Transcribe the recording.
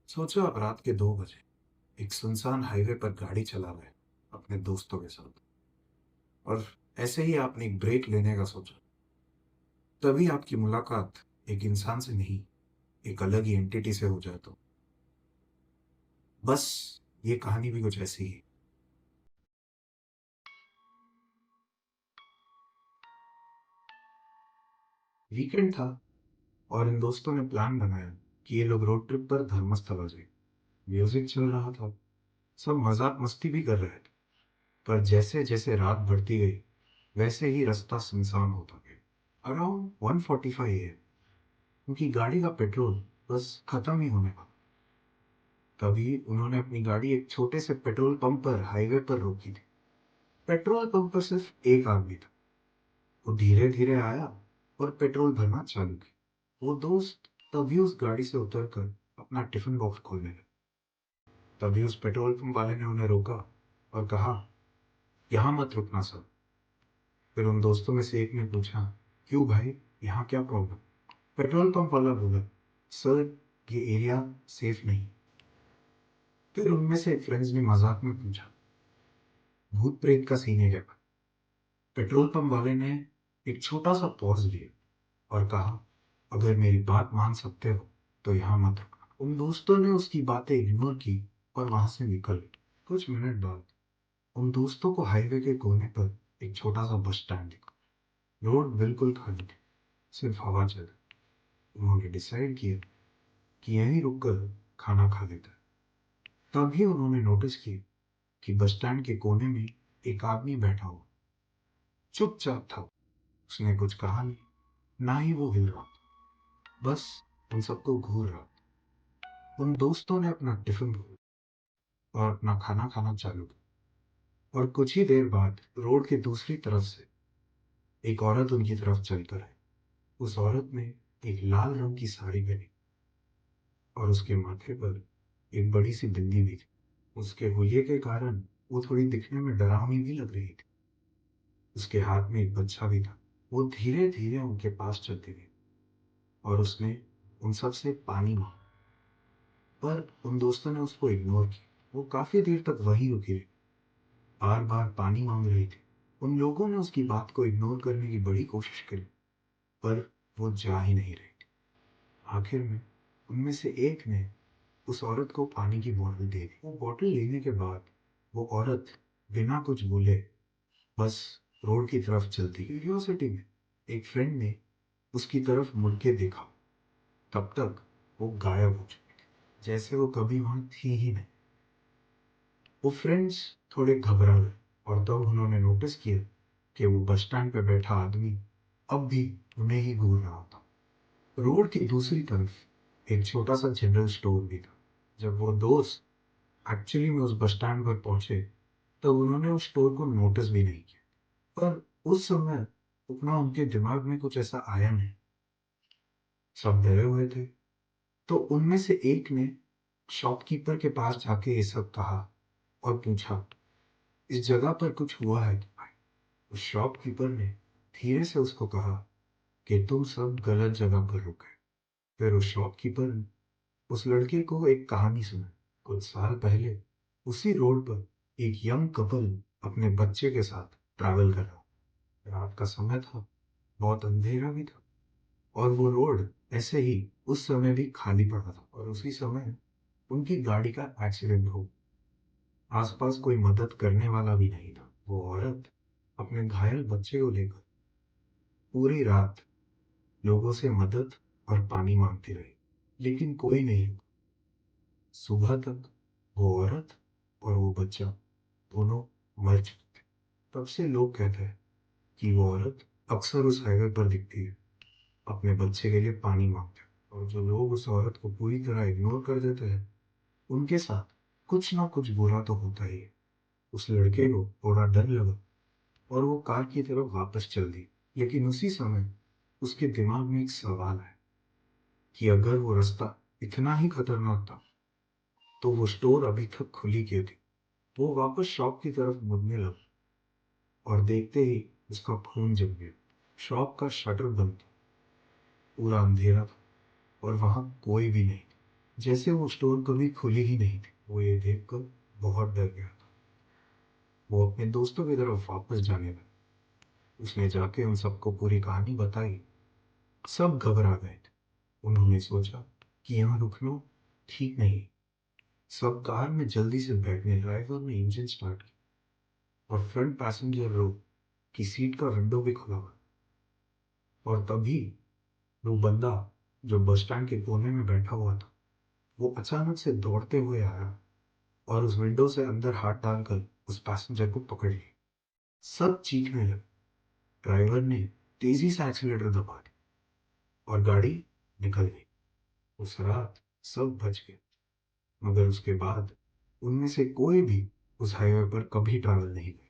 सोचो आप रात के 2 बजे एक सुनसान हाईवे पर गाड़ी चला रहे हैं अपने दोस्तों के साथ। और ऐसे ही आपने एक ब्रेक लेने का सोचा। तभी आपकी मुलाकात एक इंसान से नहीं, एक अलग ही एंटिटी से हो जाए तो बस ये कहानी भी कुछ ऐसी ही। वीकेंड था और इन दोस्तों ने प्लान बनाया कि ये लोग रोड ट्रिप पर धर्मस्थला जाए। म्यूजिक चल रहा था, सब मजाक मस्ती भी कर रहे थे। पर जैसे जैसे रात बढ़ती गई वैसे ही रास्ता सुनसान होता गया। अराउंड 1:45 है, उनकी गाड़ी का पेट्रोल बस खत्म ही होने वाला। तभी उन्होंने अपनी गाड़ी एक छोटे से पेट्रोल पंप पर हाईवे पर रोकी थी। पेट्रोल पंप पर सिर्फ एक आदमी था। वो धीरे धीरे आया और पेट्रोल भरना चालू किया। वो दोस्त तभी उस गाड़ी से उतरकर अपना टिफिन बॉक्स खोलने लगा। तभी उस पेट्रोल पंप वाले ने उन्हें रोका और कहा, यहाँ मत रुकना सर। फिर उन दोस्तों में से एक ने पूछा, क्यों भाई, यहाँ क्या प्रॉब्लम? पेट्रोल पंप वाला बोला, सर ये एरिया सेफ नहीं। फिर उनमें से एक फ्रेंड्स ने मजाक में पूछा, भूत प्रेत का सीन है क्या? पेट्रोल पंप वाले ने एक छोटा सा पॉज लिया और कहा, अगर मेरी बात मान सकते हो तो यहाँ मत रुकना। उन दोस्तों ने उसकी बातें इग्नोर की और वहां से निकल गए। कुछ मिनट बाद उन दोस्तों को हाईवे के कोने पर एक छोटा सा बस स्टैंड दिखा। रोड बिल्कुल खाली थी, सिर्फ हवा चल रही। उन्होंने डिसाइड किया कि यहीं रुककर खाना खा लेता है। तभी उन्होंने नोटिस किया कि बस स्टैंड के कोने में एक आदमी बैठा हुआ, चुपचाप था। उसने कुछ कहा नहीं, ना ही वो हिल रहा था, बस उन सबको घूर रहा था। उन दोस्तों ने अपना टिफिन खोला और अपना खाना खाना चालू किया। और कुछ ही देर बाद रोड के दूसरी तरफ से एक औरत उनकी तरफ चलकर आई। उस औरत ने एक लाल रंग की साड़ी पहनी और उसके माथे पर एक बड़ी सी बिंदी भी थी। उसके हुलिये के कारण वो थोड़ी दिखने में डरावनी भी लग रही थी। उसके हाथ में एक बच्चा भी था। वो धीरे धीरे उनके पास चलती गई और उसने उन सब से पानी मांगा। पर उन दोस्तों ने उसको इग्नोर किया। वो काफी देर तक वहीं रुकी रही, बार बार पानी मांग रही थी। उन लोगों ने उसकी बात को इग्नोर करने की बड़ी कोशिश करी, पर वो जा ही नहीं रही थी। आखिर में उनमें से एक ने उस औरत को पानी की बोतल दे दी। वो बोतल लेने के बाद वो औरत बिना कुछ बोले बस रोड की तरफ चलती। क्यूरियोसिटी में एक फ्रेंड ने उसकी तरफ मुड़ के देखा। तब तक वो गायब हो चुकी थी, जैसे वो कभी वहां थी ही नहीं। वो फ्रेंड्स थोड़े घबरा गए और तब उन्होंने नोटिस किया कि वो बस स्टैंड पे बैठा आदमी अब भी उन्हें ही घूर रहा था। रोड की दूसरी तरफ एक छोटा सा जनरल स्टोर भी था। जब वो दोस्त एक्चुअली में उस बस स्टैंड पर पहुंचे तब उन्होंने उस स्टोर को नोटिस भी नहीं किया। पर उस समय उतना उनके दिमाग में कुछ ऐसा आया नहीं। सब डरे हुए थे। तो उनमें से एक ने शॉपकीपर के पास जाके ये सब कहा और पूछा, इस जगह पर कुछ हुआ है क्या भाई? उस शॉपकीपर ने धीरे से उसको कहा कि तुम सब गलत जगह पर रुके। फिर उस शॉपकीपर ने उस लड़के को एक कहानी सुनाई। कुछ साल पहले उसी रोड पर एक यंग कपल अपने बच्चे के साथ ट्रैवल कर रहा। रात का समय था, बहुत अंधेरा भी था और वो रोड ऐसे ही उस समय भी खाली पड़ा था। और उसी समय उनकी गाड़ी का एक्सीडेंट हो। आसपास कोई मदद करने वाला भी नहीं था। वो औरत अपने घायल बच्चे को लेकर पूरी रात लोगों से मदद और पानी मांगती रही, लेकिन कोई नहीं। सुबह तक वो औरत और वो बच्चा दोनों मर चुके थे। तब से लोग कहते हैं कि वो औरत अक्सर उस हाईवे पर दिखती है, अपने बच्चे के लिए पानी मांगते हैं। और जो लोग उस औरत को पूरी तरह इग्नोर कर देते हैं उनके साथ कुछ ना कुछ बुरा तो होता ही है। उस लड़के को थोड़ा डर लगा और वो कार की तरफ वापस चल दी। लेकिन उसी समय उसके दिमाग में एक सवाल है कि अगर वो रास्ता इतना ही खतरनाक था तो वो स्टोर अभी तक खुली क्यों थी? वो वापस शॉप की तरफ मुड़ने लगा और देखते ही उसका खून जम गया। शॉप का शटर बंद था, पूरा अंधेरा था और वहां कोई भी नहीं था। जैसे वो स्टोर कभी खुली ही नहीं थी। वो ये देखकर बहुत डर गया था। वो अपने दोस्तों की तरफ वापस जाने लगा। उसने जाके उन सबको पूरी कहानी बताई। सब घबरा गए थे। उन्होंने सोचा कि यहाँ रुकना ठीक नहीं। सब कार में जल्दी से बैठने ड्राइवर ने इंजन स्टार्ट किया और फ्रंट पैसेंजर रो की सीट का विंडो भी खुला हुआ। और तभी वो बंदा जो बस स्टैंड के कोने में बैठा हुआ था, वो अचानक से दौड़ते हुए आया और उस विंडो से अंदर हाथ डालकर उस पैसेंजर को पकड़ लिया। सब चीखने लगे। ड्राइवर ने तेजी से एक्सीलेटर दबा दिया और गाड़ी निकल गई। उस रात सब बच गए, मगर उसके बाद उनमें से कोई भी उस हाईवे पर कभी ट्रैवल नहीं किया।